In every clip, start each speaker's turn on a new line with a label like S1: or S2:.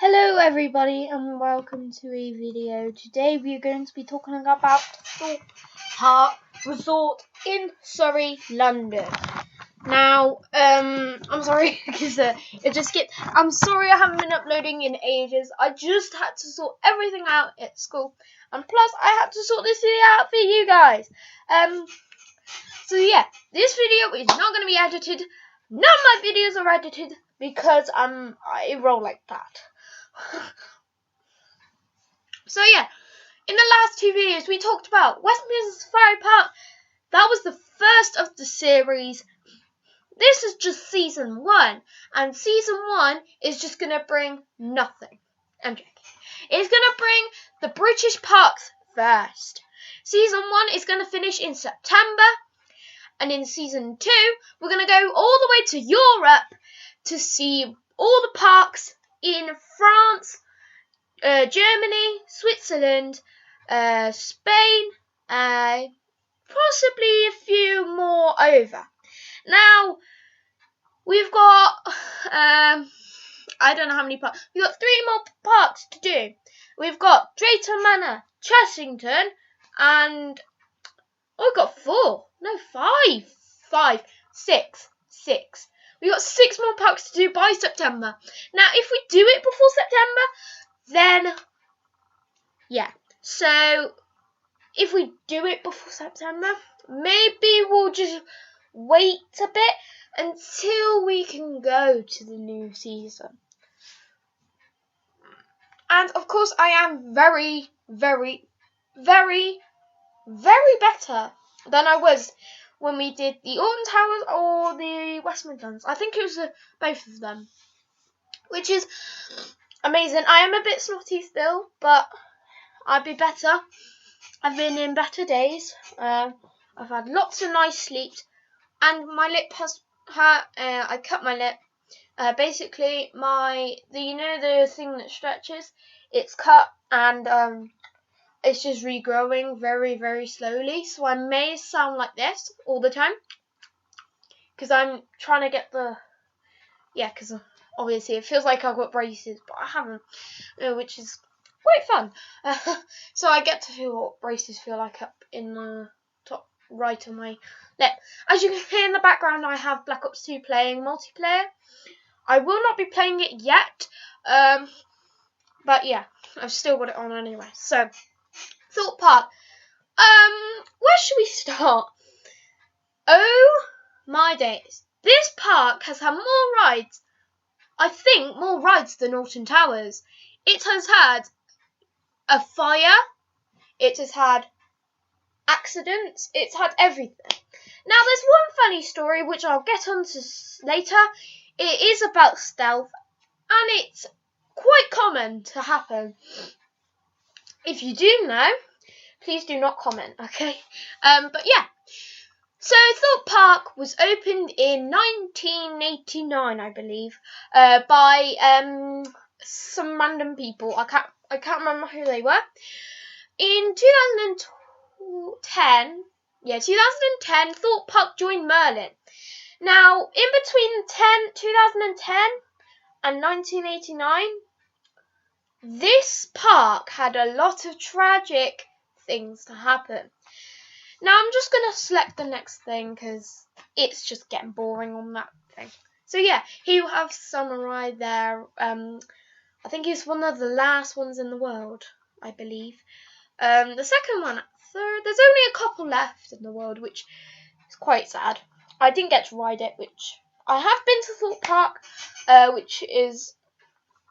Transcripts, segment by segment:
S1: Hello everybody and welcome to a video. Today we are going to be talking about Thorpe Park Resort in Surrey, London. Now, I'm sorry because I'm sorry I haven't been uploading in ages. I just had to sort everything out at school, and plus I had to sort this video out for you guys. So yeah, this video is not going to be edited. None of my videos are edited because I roll like that. So yeah, in the last two videos we talked about Westminster Safari Park. That was the first of the series. This is just season 1, and season 1 is just going to bring nothing. I'm joking. It's going to bring the British parks first. Season 1 is going to finish in September, and in season 2 we're going to go all the way to Europe to see all the parks in France, Germany, Switzerland, Spain, possibly a few more over. Now, we've got, I don't know how many parks. We've got 3 more parks to do. We've got Drayton Manor, Chessington, and we've got 4. No, 5. 6. We've got 6 more parks to do by September. Now, if we do it before September, then, yeah. So, if we do it before September, maybe we'll just wait a bit until we can go to the new season. And, of course, I am very, very, very, very better than I was when we did the Alton Towers or the West Midlands. I think it was both of them, which is amazing. I am a bit snotty still, but I'll be better. I've been in better days. I've had lots of nice sleeps, and my lip has hurt. I cut my lip. Basically, the thing that stretches, it's cut, and it's just regrowing very, very slowly. So I may sound like this all the time because I'm trying to get because obviously it feels like I've got braces, but I haven't, which is quite fun. So I get to feel what braces feel like up in the top right of my lip. As you can hear in the background, I have Black Ops 2 playing multiplayer. I will not be playing it yet, but yeah, I've still got it on anyway. So, Thorpe Park. Where should we start? Oh my days. This park has had more rides, I think more rides than Alton Towers. It has had a fire, it has had accidents, it's had everything. Now there's one funny story which I'll get onto later. It is about stealth, and it's quite common to happen. If you do know, please do not comment, okay? But yeah. So Thorpe Park was opened in 1989, I believe, by some random people. I can't remember who they were. In 2010, Thorpe Park joined Merlin. Now, in between 2010 and 1989, this park had a lot of tragic things to happen. Now, I'm just going to select the next thing because it's just getting boring on that thing. So, yeah, here you have Samurai there. I think it's one of the last ones in the world, I believe. The second one, third, there's only a couple left in the world, which is quite sad. I didn't get to ride it, which I have been to Thorpe Park,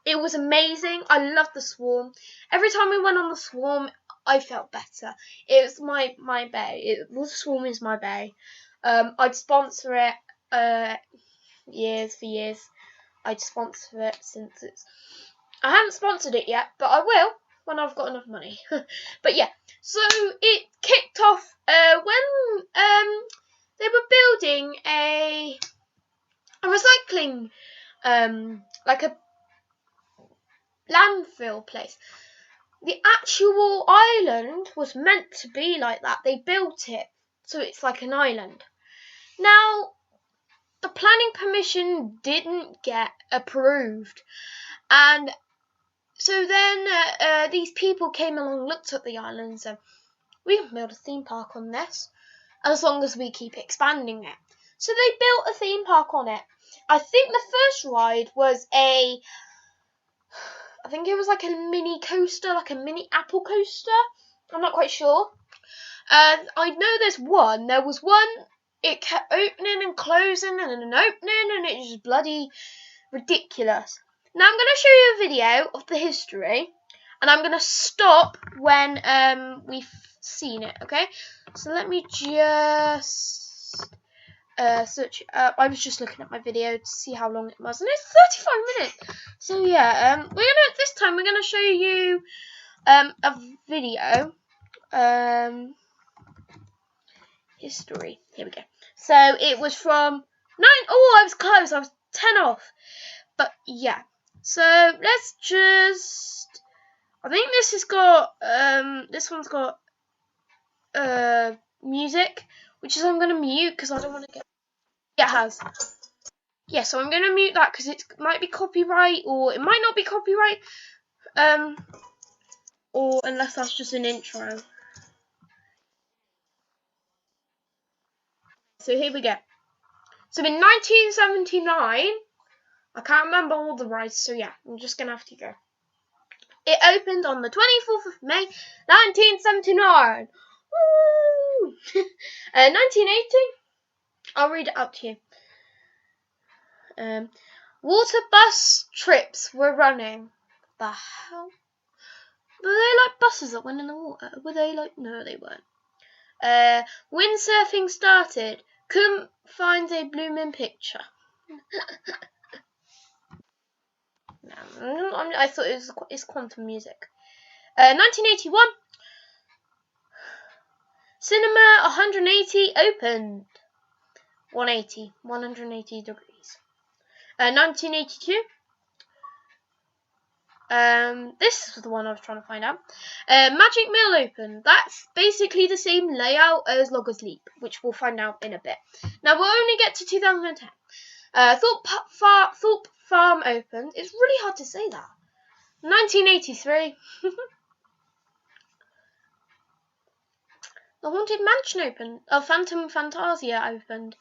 S1: it was amazing. I loved the Swarm. Every time we went on the Swarm, I felt better. It was my bay. The Swarm is my bay. I'd sponsor it years for years. I'd sponsor it since I haven't sponsored it yet, but I will when I've got enough money. But yeah, so it kicked off when they were building a recycling, like a landfill place. The actual island was meant to be like that. They built it so it's like an island. Now, the planning permission didn't get approved, and So then these people came along, looked at the island, and said, we can build a theme park on this, as long as we keep expanding it. So they built a theme park on it. I think the first ride was I think it was like a mini coaster, like a mini apple coaster. I'm not quite sure. I know there was one, it kept opening and closing and opening, and it was bloody ridiculous. Now I'm going to show you a video of the history, and I'm going to stop when we've seen it, okay? So let me just search it up. I was just looking at my video to see how long it was, and it's 35 minutes. So yeah, this time we're gonna show you a video. History. Here we go. So it was from 9. Oh, I was close. I was 10 off. But yeah. So let's just. I think this has got. This one's got. Music, which is I'm gonna mute because I don't want to get. Yeah, it has. Yeah, so I'm gonna mute that because it might be copyright, or it might not be copyright. Or unless that's just an intro. So here we go. So in 1979, I can't remember all the rides, so yeah, I'm just gonna have to go. It opened on the 24th of May, 1979. Woo! 1980. I'll read it out to you. Water bus trips were running. The hell? Were they like buses that went in the water? Were they like? No, they weren't. Windsurfing started. Couldn't find a blooming picture. No, I thought it's quantum music. 1981. Cinema 180 opened. 180 degrees. 1982. This is the one I was trying to find out. Magic Mill opened. That's basically the same layout as Loggers Leap, which we'll find out in a bit. Now we'll only get to 2010. Thorpe Farm opened. It's really hard to say that. 1983. The Haunted Mansion opened. Phantom Fantasia opened.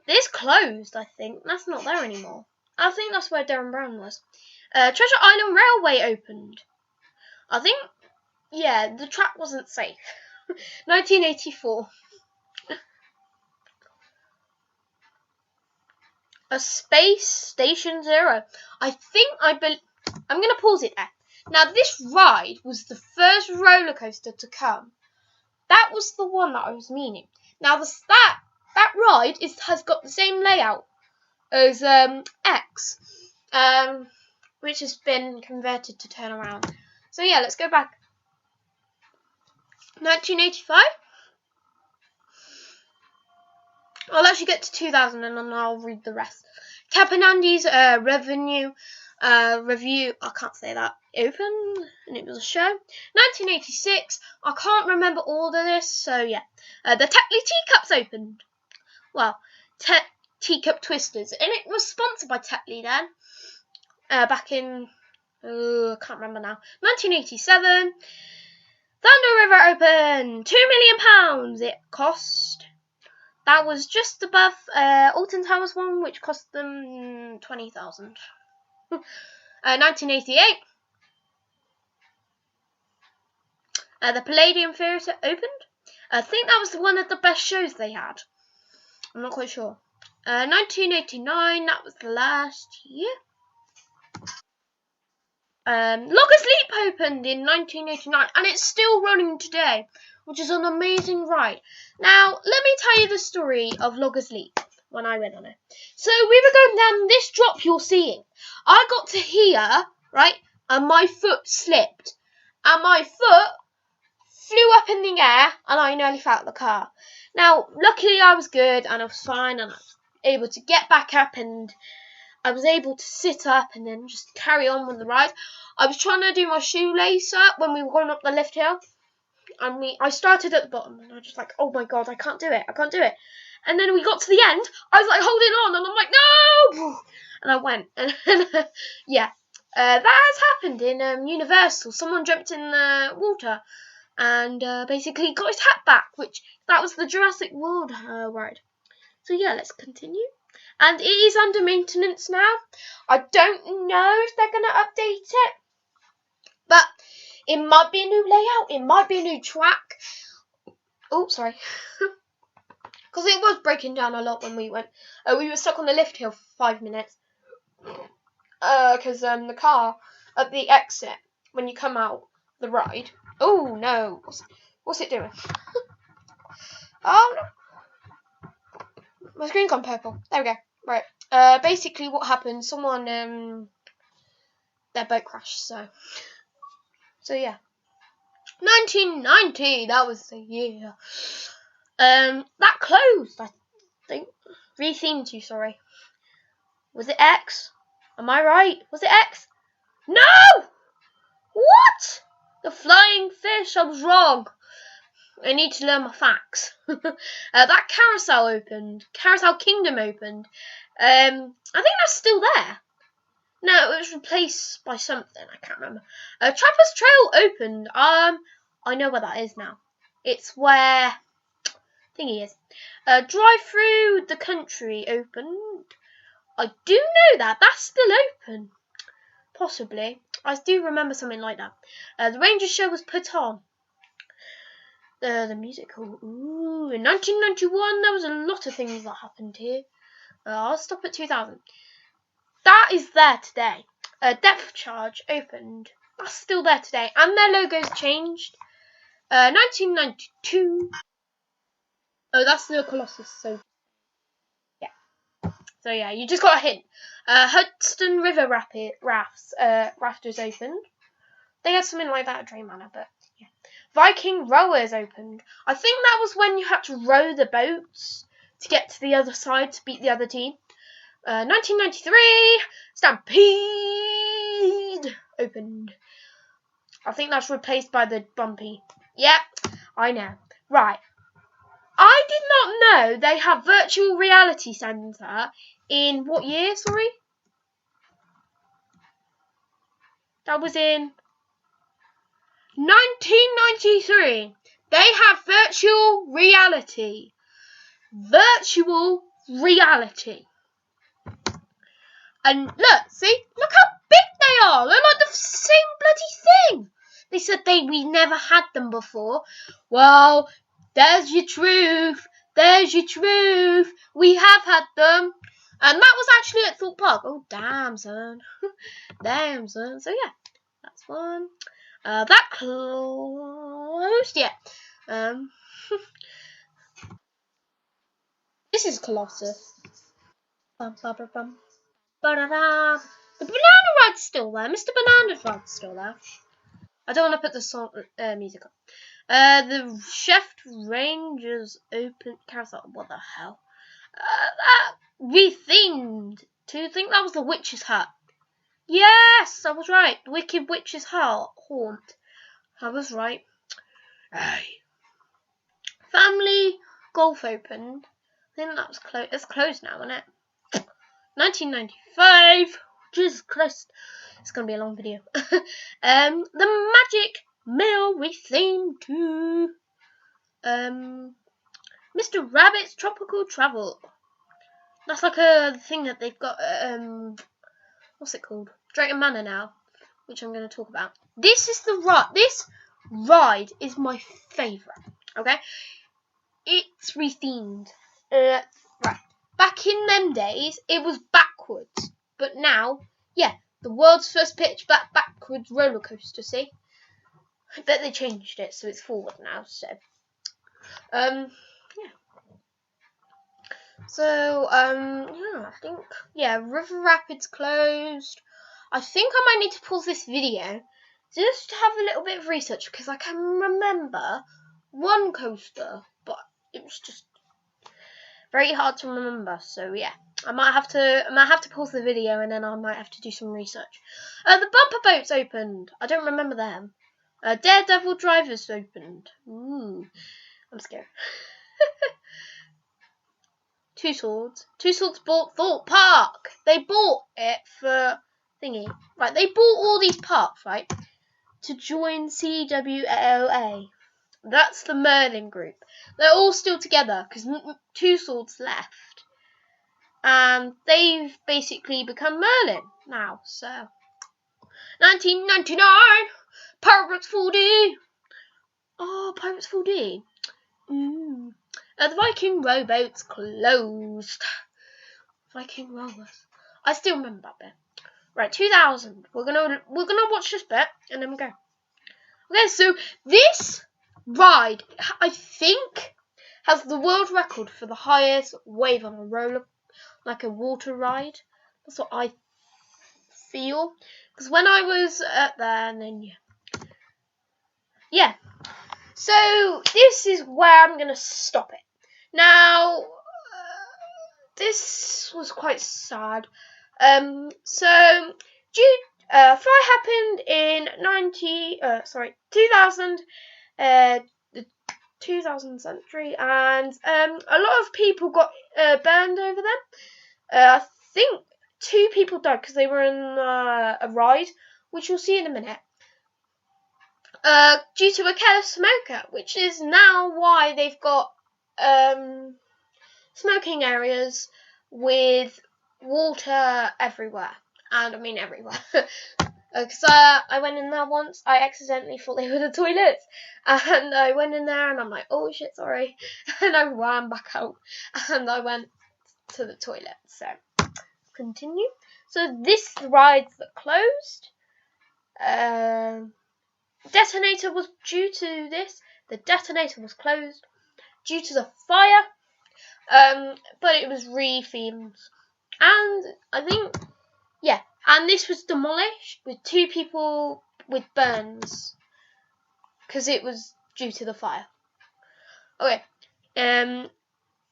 S1: This closed, I think. That's not there anymore. I think that's where Darren Brown was. Treasure Island Railway opened. I think, yeah, the track wasn't safe. 1984. A Space Station Zero. I'm going to pause it there. Now, this ride was the first roller coaster to come. That was the one that I was meaning. Now, that ride has got the same layout as X, which has been converted to turn around. So yeah, let's go back. 1985. I'll actually get to 2000 and then I'll read the rest. Cap and Andy's review. I can't say that. Opened and it was a show. 1986. I can't remember all of this, so yeah. The Tetley Teacups opened. Well, Teacup Twisters, and it was sponsored by Tetley then. Back in I can't remember now. 1987. Thunder River opened. £2 million it cost. That was just above Alton Towers one, which cost them 20,000. 1988. The Palladium Theatre opened. I think that was one of the best shows they had. I'm not quite sure. 1989. That was the last year. Loggers Leap opened in 1989, and it's still running today, which is an amazing ride. Now, let me tell you the story of Loggers Leap when I went on it. So we were going down this drop you're seeing. I got to here, right, and my foot slipped, and my foot flew up in the air, and I nearly fell out of the car. Now, luckily I was good, and I was fine, and I was able to get back up, and I was able to sit up and then just carry on with the ride. I was trying to do my shoelace up when we were going up the lift hill. And I started at the bottom and I was just like, oh my god, I can't do it. And then we got to the end. I was like holding on and I'm like, no! And I went. And yeah. That has happened in Universal. Someone jumped in the water and basically got his hat back, that was the Jurassic World ride. So yeah, let's continue. And it is under maintenance now. I don't know if they're going to update it, but it might be a new layout. It might be a new track. Oh, sorry. Because it was breaking down a lot when we went. We were stuck on the lift hill for 5 minutes. Because the car at the exit, when you come out the ride. Oh no, what's it doing? Oh no, my screen gone purple. There we go. Right. Basically, what happened? Someone their boat crashed. So yeah. 1990. That was the year. That closed. I think rethemed you. Sorry. Was it X? Am I right? Was it X? No! What? The flying fish. I was wrong. I need to learn my facts. That carousel opened. Carousel Kingdom opened. I think that's still there. No, it was replaced by something. I can't remember. Trapper's Trail opened. I know where that is now. It's where thingy is. Drive Through the Country opened. I do know that. That's still open. Possibly. I do remember something like that. The Ranger Show was put on. The musical. Ooh, in 1991, there was a lot of things that happened here. I'll stop at 2000. That is there today. Depth Charge opened. That's still there today. And their logo's changed. 1992. Oh, that's the Colossus. So yeah, you just got a hint. Hudson River Rafters opened. They had something like that at Dream Manor, but yeah. Viking Rowers opened. I think that was when you had to row the boats to get to the other side to beat the other team. 1993, Stampede opened. I think that's replaced by the Bumpy. Yep, I know. Right. I did not know they have virtual reality centre in what year, sorry? That was in 1993. They have virtual reality. Virtual reality. And look how big they are. They're like the same bloody thing. They said we never had them before. Well, there's your truth. There's your truth. We have had them. And that was actually at Thorpe Park. Oh, damn, son. Damn, son. So, yeah. That's one. That closed. Yeah. This is Colossus. Bum, bum, bum, bum. Ba-da-da. The banana ride's still there. Mr. Banana's ride's still there. I don't want to put the song music on. The Chef Rangers open carousel. What the hell? That rethemed to think that was the Witch's Hut. Yes, I was right. Wicked Witch's Haunt. I was right. Aye. Family Golf opened. I think that was closed. It's closed now, isn't it? 1995. Jesus Christ. It's going to be a long video. The Magic Mill rethemed to Mr. Rabbit's Tropical Travel. That's like a thing that they've got what's it called? Drayton Manor now, which I'm going to talk about. This ride is my favourite. Okay? It's rethemed. Right. Back in them days, it was backwards. But now, yeah, the world's first pitch backwards roller coaster, see? I bet they changed it so it's forward now, so. Yeah. So, yeah, I think, yeah, River Rapids closed. I think I might need to pause this video just to have a little bit of research because I can remember one coaster, but it was just very hard to remember. So yeah, I might have to pause the video and then I might have to do some research. The bumper boats opened. I don't remember them. Daredevil Drivers opened. Ooh, I'm scared. Two Swords bought Thorpe Park. They bought it for thingy. Right, they bought all these parks, right, to join CWOA. That's the Merlin group. They're all still together because Two Swords left. And they've basically become Merlin now, so. 1999! Pirates 4D! Oh, Pirates 4D. The Viking rowboats closed. Viking rowboats. I still remember that bit. Right, 2000. We're gonna watch this bit and then we'll go. Okay, so this ride, I think, has the world record for the highest wave on a roller, like a water ride. That's what I feel. Because when I was at there, and then yeah. So this is where I'm gonna stop it. Now, this was quite sad. So fire happened in 2000, the 2000 century, and a lot of people got burned over them. I think 2 people died because they were in a ride, which you'll see in a minute. Due to a careless smoker, which is now why they've got smoking areas with water everywhere. And I mean everywhere. Because I went in there once, I accidentally thought they were the toilets. And I went in there and I'm like, oh shit, sorry. And I ran back out. And I went to the toilet. So, continue. So this ride's that closed. Detonator was due to this. The detonator was closed due to the fire. But it was re-themed. And I think, yeah. And this was demolished with 2 people with burns. Because it was due to the fire. Okay. That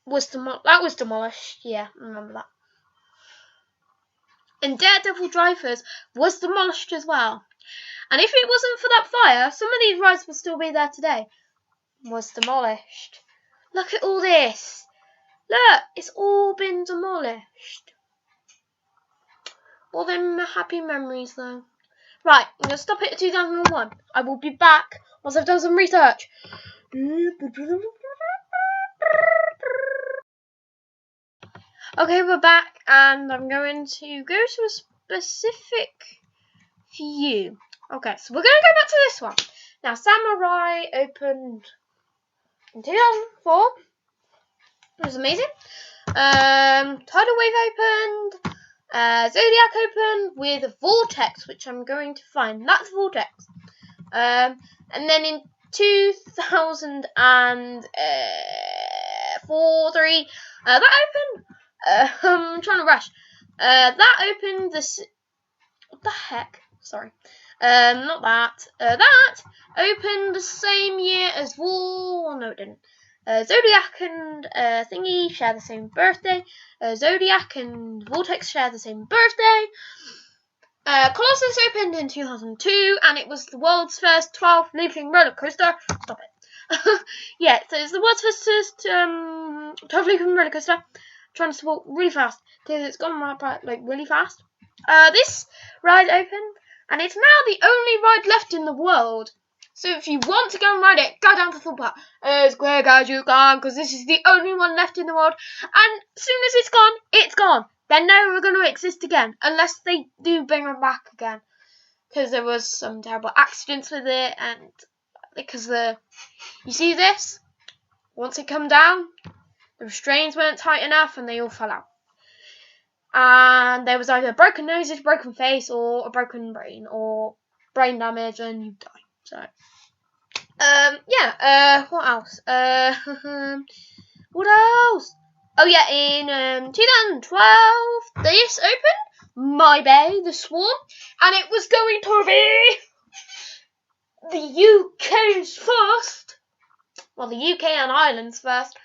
S1: was demolished. Yeah, I remember that. And Daredevil Drivers was demolished as well. And if it wasn't for that fire, some of these rides would still be there today. Was demolished. Look at all this. Look, it's all been demolished. All them happy memories though. Right, I'm going to stop it at 2001. I will be back once I've done some research. Okay, we're back and I'm going to go to a specific view. Okay, so we're going to go back to this one. Now, Samurai opened in 2004. It was amazing. Tidal Wave opened. Zodiac opened with Vortex, which I'm going to find. That's Vortex. And then in 2004, 3, that opened. I'm trying to rush. That opened this. What the heck? Sorry. Not that. That opened the same year as no, it didn't. Zodiac and Thingy share the same birthday. Zodiac and Vortex share the same birthday. Colossus opened in 2002, and it was the world's first 12-looping roller coaster. Stop it. Yeah, so it's the world's first 12-looping roller coaster. I'm trying to support really fast because it's gone right like really fast. This ride opened, and it's now the only ride left in the world. So if you want to go and ride it, go down to Thorpe as quick as you can, because this is the only one left in the world. And as soon as it's gone, it's gone. They're never going to exist again, unless they do bring them back again. Because there was some terrible accidents with it, and because you see this? Once it come down, the restraints weren't tight enough, and they all fell out. And there was either broken noses, broken face, or a broken brain, or brain damage, and you die. So, what else? What else? Oh yeah, in 2012, this opened, My Bay, the Swarm, and it was going to be the UK's first, well, the UK and Ireland's first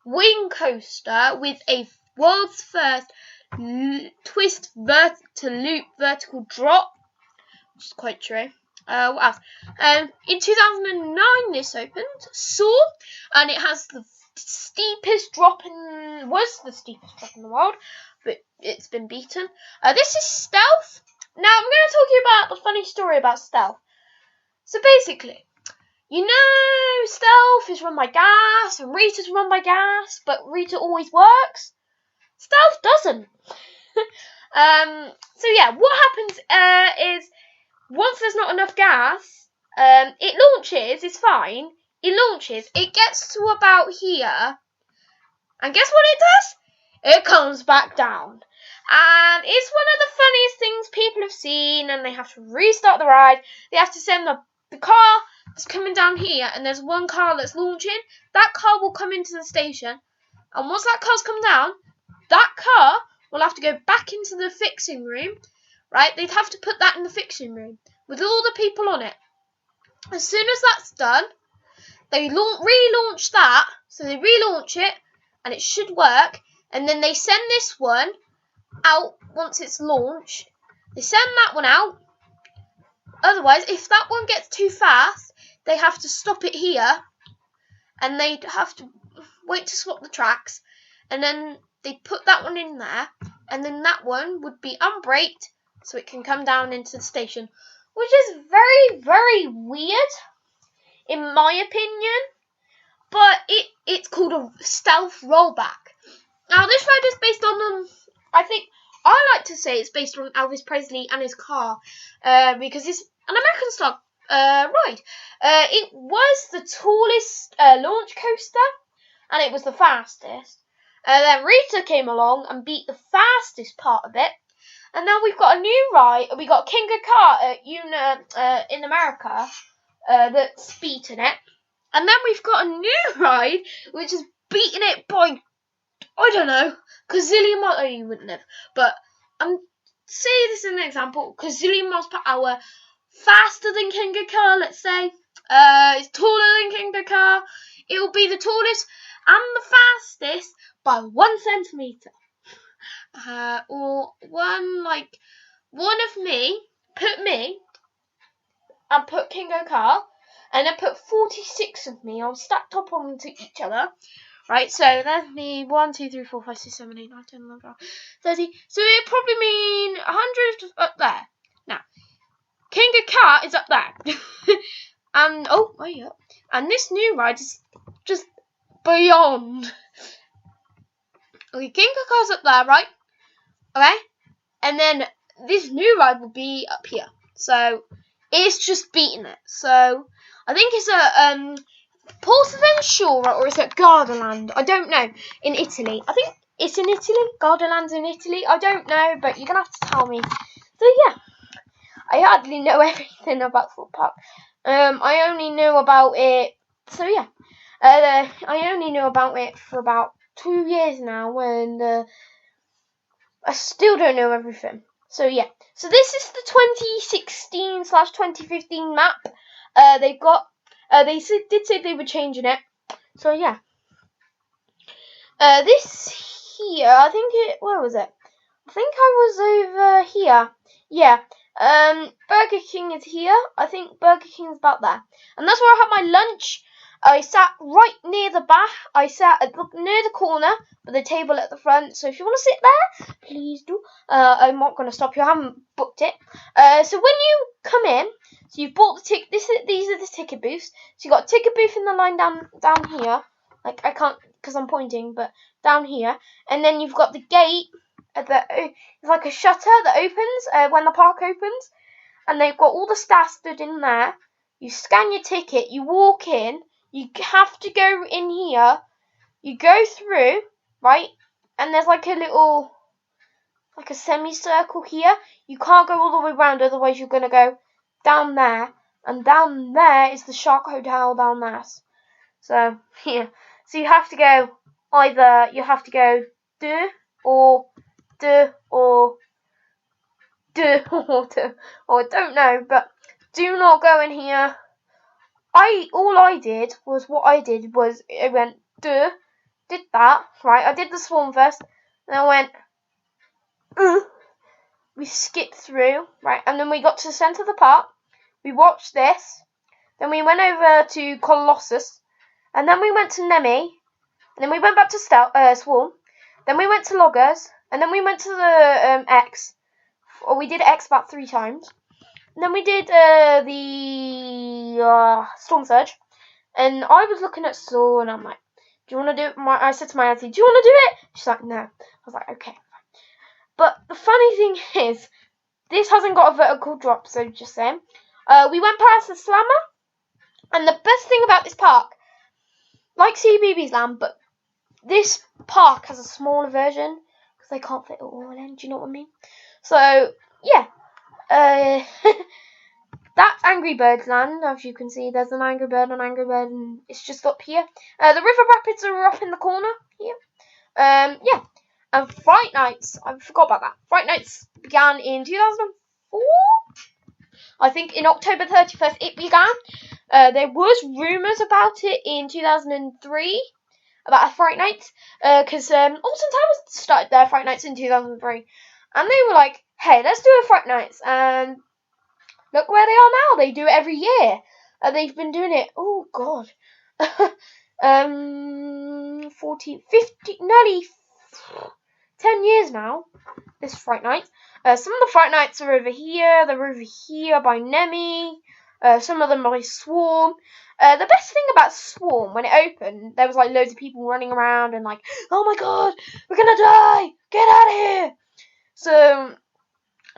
S1: wing coaster with a world's first twist to loop vertical drop, which is quite true. What else? In 2009, this opened, Saw, and it has the steepest drop was the steepest drop in the world, but it's been beaten. This is Stealth. Now I'm going to talk to you about the funny story about stealth. So basically, you know, stealth is run by gas and Rita's run by gas, but Rita always works. Stealth doesn't. So yeah, what happens is once there's not enough gas, it launches. It's fine. It launches. It gets to about here, and guess what it does? It comes back down. And it's one of the funniest things people have seen, and they have to restart the ride. They have to send the car that's coming down here, and there's one car that's launching. That car will come into the station, and once that car's come down, that car will have to go back into the fixing room, right? They'd have to put that in the fixing room with all the people on it. As soon as that's done, they relaunch that, so they relaunch it, and it should work, and then they send this one out once it's launched. They send that one out. Otherwise, if that one gets too fast, they have to stop it here, and they have to wait to swap the tracks, and then they put that one in there, and then that one would be unbraked, so it can come down into the station, which is very, very weird, in my opinion, but it's called a stealth rollback. Now, this ride is based on, I like to say it's based on Elvis Presley and his car, because it's an American style ride. It was the tallest launch coaster, and it was the fastest. Then Rita came along and beat the fastest part of it, and now we've got a new ride. We got King of Car in America that's beaten it, and then we've got a new ride which is beating it by, I don't know, gazillion miles. Oh, you wouldn't have, but say this is an example: gazillion miles per hour, faster than King of Car. Let's say it's taller than King of Car. It will be the tallest and the fastest by 1 centimetre. Or one of me, and put King of Car, and then put 46 of me on stacked up onto each other. Right, so there's me, 1, 2, 3, 4, 5, 6, 7, 8, 9, 10, 11, 12, 30. So it probably mean 100 up there. Now, King of Car is up there. And, yeah. And this new ride is just beyond. Okay, King of Car's up there, right? Okay? And then this new ride will be up here. So, it's just beating it. So, I think it's a, Portaventura, or is it Gardaland? I don't know. In Italy. I think it's in Italy. Gardaland's in Italy. I don't know, but you're going to have to tell me. So, yeah. I hardly know everything about Thorpe Park. I only knew about it. So, yeah. I only knew about it for about 2 years now, and I still don't know everything. So, yeah. So, this is the 2016/2015 map. They've got. They did say they were changing it. So, yeah. This here, I think where was it? I think I was over here. Yeah. Burger King is here. I think Burger King is about there. And that's where I had my lunch. I sat right near the back. I sat near the corner with the table at the front. So if you want to sit there, please do. I'm not going to stop you. I haven't booked it. So when you come in, so you've bought the ticket. These are the ticket booths. So you got a ticket booth in the line down here. Like I can't because I'm pointing, but down here. And then you've got the gate. It's like a shutter that opens when the park opens. And they've got all the staff stood in there. You scan your ticket. You walk in. You have to go in here. You go through, right? And there's like a little, like a semicircle here. You can't go all the way around, otherwise you're going to go down there. And down there is the Shark Hotel down there. So, yeah. So you have to go, either you have to go do or or I don't know, but do not go in here. All I did was I went did that, right? I did the swan first, and I went we skipped through, right? And then we got to the centre of the park. We watched this. Then we went over to Colossus, and then we went to Nemi, and then we went back to Swarm. Then we went to Loggers, and then we went to the X. or we did X about 3 times. And then we did the Storm Surge, and I was looking at Saw, and I'm like, do you want to do it? I said to my auntie, do you want to do it? She's like, no. I was like, okay. But the funny thing is, this hasn't got a vertical drop, so just saying. We went past the Slammer, and the best thing about this park, like CBeebies Land, but this park has a smaller version, because they can't fit it all in, do you know what I mean? So, yeah. That's Angry Birds Land, as you can see. There's an Angry Bird, and it's just up here. The River Rapids are up in the corner here. Yeah. And Fright Nights, I forgot about that. Fright Nights began in 2004. I think in October 31st it began. There was rumours about it in 2003, about a Fright Nights, because Alton Towers started their Fright Nights in 2003. And they were like, hey, let's do a Fright Nights. And look where they are now. They do it every year. They've been doing it, oh God, 40, 50, nearly 10 years now, this Fright Night. Some of the Fright Nights are over here. They're over here by Nemi. Some of them by Swarm. The best thing about Swarm, when it opened, there was like loads of people running around and like, oh my God, we're gonna die. Get out of here. So,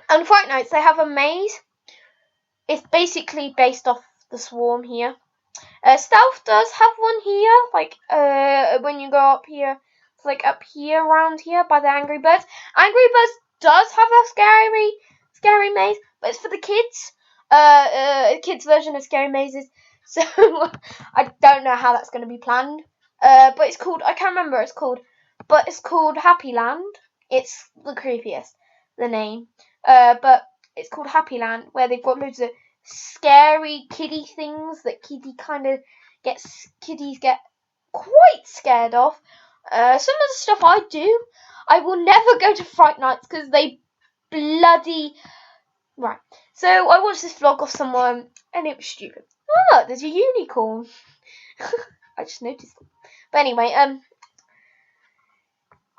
S1: and Fright Nights, they have a maze. It's basically based off the Swarm here. Stealth does have one here, like when you go up here, it's like up here, around here by the Angry Birds. Angry Birds does have a scary maze, but it's for the kids. Kids version of Scary Mazes. So I don't know how that's going to be planned. But it's called, I can't remember what it's called, but it's called Happy Land. It's the creepiest, the name. But it's called Happy Land, where they've got loads of scary kiddie things that kiddies get quite scared of. Some of the stuff I do, I will never go to Fright Nights because they bloody... Right, so I watched this vlog of someone and it was stupid. Oh, look, there's a unicorn. I just noticed it. But anyway,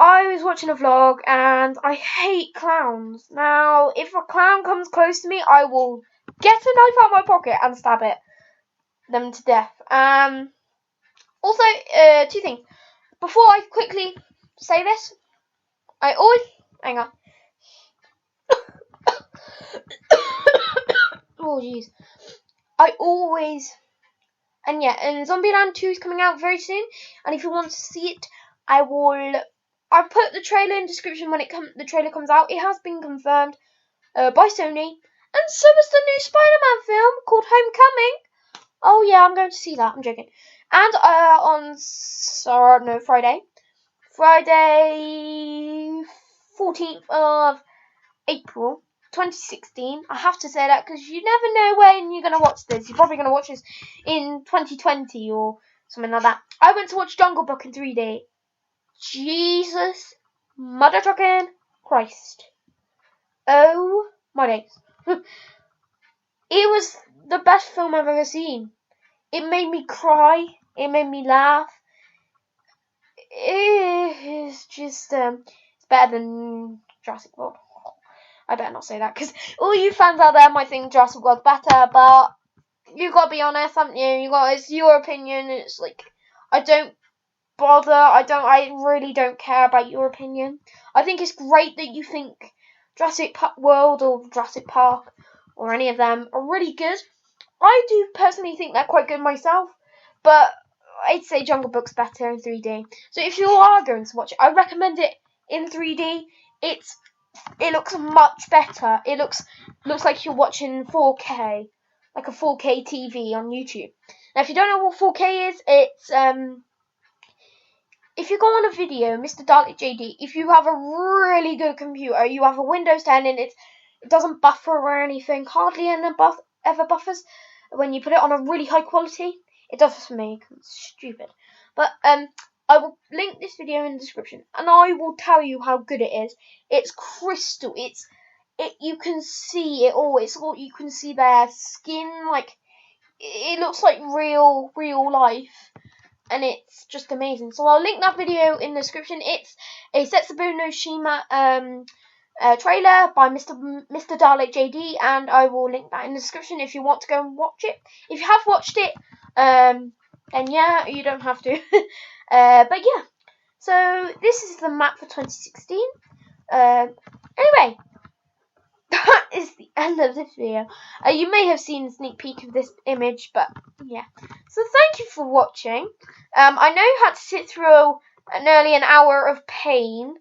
S1: I was watching a vlog and I hate clowns. Now, if a clown comes close to me, I will get a knife out of my pocket and stab them to death. Also, 2 things. Before I quickly say this, I always... Hang on. Oh, jeez. And Zombieland 2 is coming out very soon. And if you want to see it, I put the trailer in the description when the trailer comes out. It has been confirmed by Sony. And so is the new Spider-Man film called Homecoming. Oh yeah, I'm going to see that. I'm joking. And on Friday 14th of April 2016. I have to say that because you never know when you're going to watch this. You're probably going to watch this in 2020 or something like that. I went to watch Jungle Book in 3D. Jesus mother trucking Christ. Oh my days. It was the best film I've ever seen. It made me cry. It made me laugh. It's just it's better than Jurassic World. I better not say that because all you fans out there might think Jurassic World's better, but you gotta be honest, haven't you? It's your opinion. It's like I don't bother. I really don't care about your opinion. I think it's great that you think Jurassic World or Jurassic Park or any of them are really good. I do personally think they're quite good myself, but I'd say Jungle Book's better in 3D. So if you are going to watch it, I recommend it in 3D. It looks much better. It looks like you're watching 4K, like a 4K TV on YouTube. Now, if you don't know what 4K is, it's if you go on a video, Mr. Dalek JD, if you have a really good computer, you have a Windows 10 and it doesn't buffer or anything, hardly ever buffers when you put it on a really high quality. It does for me, it's stupid. But I will link this video in the description and I will tell you how good it is. It's crystal, you can see it all, you can see their skin, like, it looks like real life. And it's just amazing. So I'll link that video in the description. It's a Setsubu no Shima trailer by Mr. Dalek JD, and I will link that in the description if you want to go and watch it. If you have watched it, then yeah, you don't have to. But yeah, so this is the map for 2016. Anyway, that is the end of this video. You may have seen a sneak peek of this image, but yeah. So thank you for watching. I know you had to sit through nearly an hour of pain.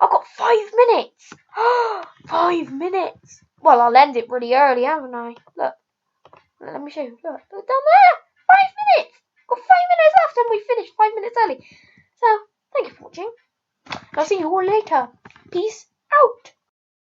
S1: I've got 5 minutes. 5 minutes. Well, I'll end it really early, haven't I? Look. Let me show you. Look down there. 5 minutes. Got 5 minutes left and we finished 5 minutes early. So, thank you for watching. I'll see you all later. Peace out.